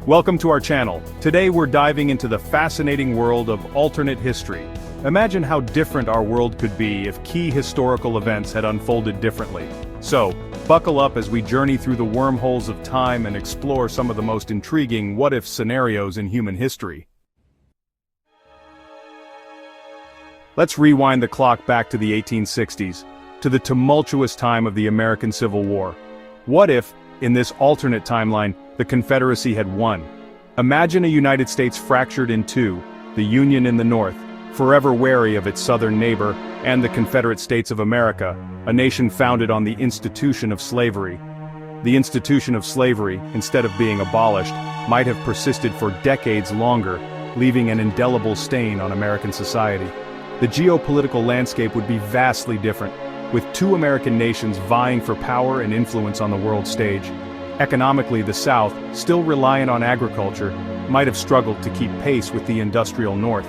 Welcome to our channel. Today we're diving into the fascinating world of alternate history. Imagine how different our world could be if key historical events had unfolded differently. So, buckle up as we journey through the wormholes of time and explore some of the most intriguing what-if scenarios in human history. Let's rewind the clock back to the 1860s, to the tumultuous time of the American Civil War. What if, in this alternate timeline, the Confederacy had won? Imagine a United States fractured in two, the Union in the north, forever wary of its southern neighbor, and the Confederate States of America, a nation founded on the institution of slavery. The institution of slavery, instead of being abolished, might have persisted for decades longer, leaving an indelible stain on American society. The geopolitical landscape would be vastly different, with two American nations vying for power and influence on the world stage. Economically, the South, still reliant on agriculture, might have struggled to keep pace with the industrial North.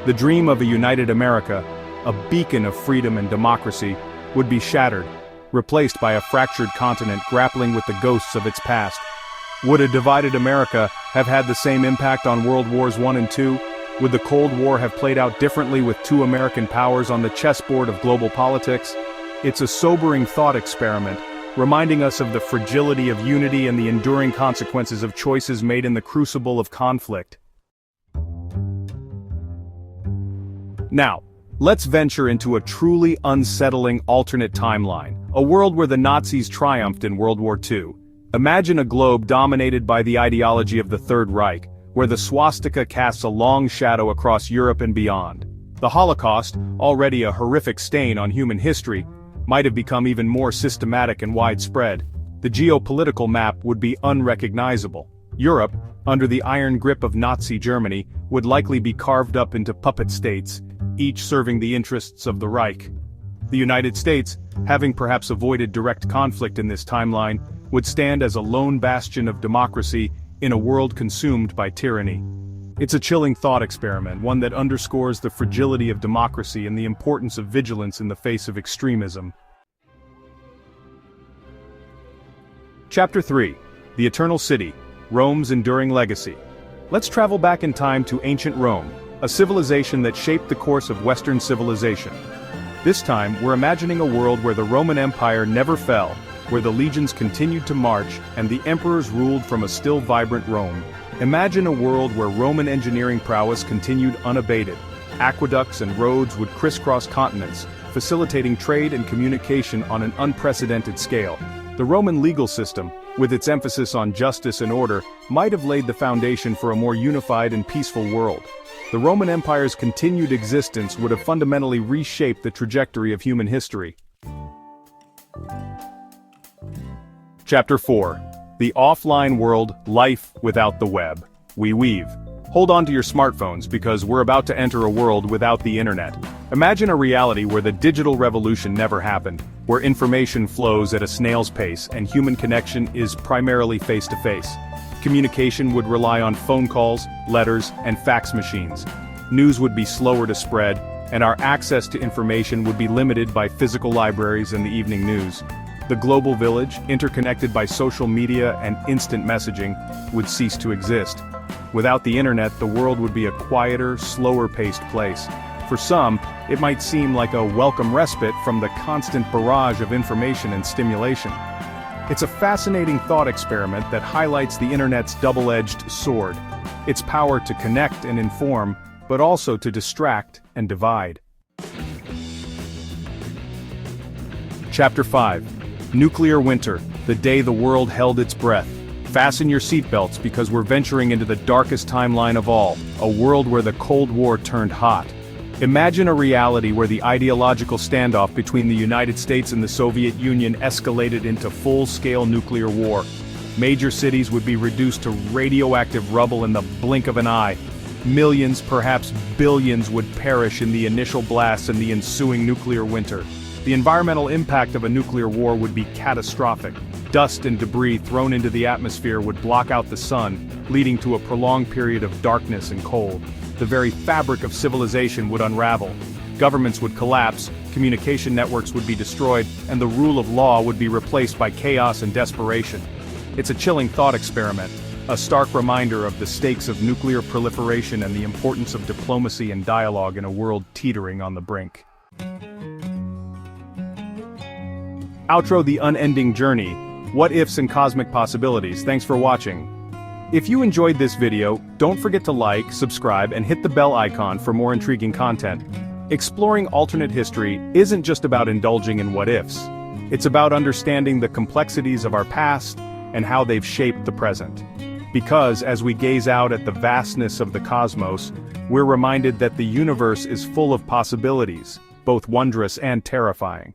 The dream of a united America, a beacon of freedom and democracy, would be shattered, replaced by a fractured continent grappling with the ghosts of its past. Would a divided America have had the same impact on World Wars I and II? Would the Cold War have played out differently with two American powers on the chessboard of global politics? It's a sobering thought experiment, reminding us of the fragility of unity and the enduring consequences of choices made in the crucible of conflict. Now, let's venture into a truly unsettling alternate timeline, a world where the Nazis triumphed in World War II. Imagine a globe dominated by the ideology of the Third Reich, where the swastika casts a long shadow across Europe and beyond. The Holocaust, already a horrific stain on human history, might have become even more systematic and widespread. The geopolitical map would be unrecognizable. Europe, under the iron grip of Nazi Germany, would likely be carved up into puppet states, each serving the interests of the Reich. The United States, having perhaps avoided direct conflict in this timeline, would stand as a lone bastion of democracy in a world consumed by tyranny. It's a chilling thought experiment, one that underscores the fragility of democracy and the importance of vigilance in the face of extremism. Chapter 3. The Eternal City, Rome's Enduring Legacy. Let's travel back in time to ancient Rome, a civilization that shaped the course of Western civilization. This time, we're imagining a world where the Roman Empire never fell, where the legions continued to march and the emperors ruled from a still vibrant Rome. Imagine a world where Roman engineering prowess continued unabated. Aqueducts and roads would crisscross continents, facilitating trade and communication on an unprecedented scale. The Roman legal system, with its emphasis on justice and order, might have laid the foundation for a more unified and peaceful world. The Roman Empire's continued existence would have fundamentally reshaped the trajectory of human history. Chapter 4. The Offline World, Life Without the Web. We weave. Hold on to your smartphones because we're about to enter a world without the internet. Imagine a reality where the digital revolution never happened, where information flows at a snail's pace and human connection is primarily face-to-face. Communication would rely on phone calls, letters, and fax machines. News would be slower to spread, and our access to information would be limited by physical libraries and the evening news. The global village, interconnected by social media and instant messaging, would cease to exist. Without the internet, the world would be a quieter, slower-paced place. For some, it might seem like a welcome respite from the constant barrage of information and stimulation. It's a fascinating thought experiment that highlights the internet's double-edged sword. Its power to connect and inform, but also to distract and divide. Chapter 5. Nuclear Winter, the day the world held its breath. Fasten your seatbelts because we're venturing into the darkest timeline of all, a world where the Cold War turned hot. Imagine a reality where the ideological standoff between the United States and the Soviet Union escalated into full-scale nuclear war. Major cities would be reduced to radioactive rubble in the blink of an eye. Millions, perhaps billions, would perish in the initial blasts and the ensuing nuclear winter. The environmental impact of a nuclear war would be catastrophic. Dust and debris thrown into the atmosphere would block out the sun, leading to a prolonged period of darkness and cold. The very fabric of civilization would unravel. Governments would collapse, communication networks would be destroyed, and the rule of law would be replaced by chaos and desperation. It's a chilling thought experiment. A stark reminder of the stakes of nuclear proliferation and the importance of diplomacy and dialogue in a world teetering on the brink. Outro: the unending journey. What ifs and cosmic possibilities. Thanks for watching. If you enjoyed this video, don't forget to like, subscribe, and hit the bell icon for more intriguing content. Exploring alternate history isn't just about indulging in what ifs. It's about understanding the complexities of our past and how they've shaped the present. Because as we gaze out at the vastness of the cosmos, we're reminded that the universe is full of possibilities, both wondrous and terrifying.